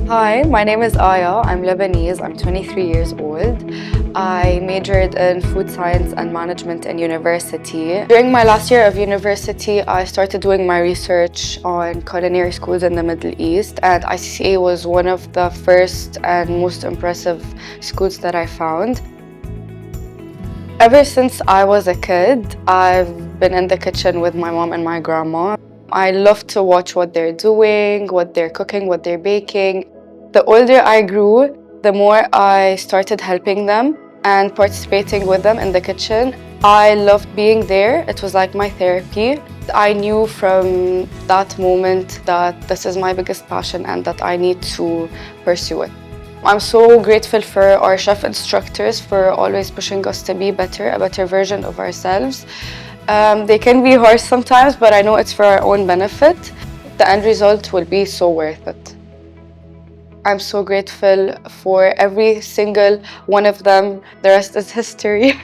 Hi, my name is Aya. I'm Lebanese. I'm 23 years old. I majored in food science and management in university. During my last year of university, I started doing my research on culinary schools in the Middle East, and ICCA was one of the first and most impressive schools that I found. Ever since I was a kid, I've been in the kitchen with my mom and my grandma. I love to watch what they're doing, what they're cooking, what they're baking. The older I grew, the more I started helping them and participating with them in the kitchen. I loved being there. It was like my therapy. I knew from that moment that this is my biggest passion and that I need to pursue it. I'm so grateful for our chef instructors for always pushing us to be better, a better version of ourselves. They can be harsh sometimes, but I know it's for our own benefit. The end result will be so worth it. I'm so grateful for every single one of them. The rest is history.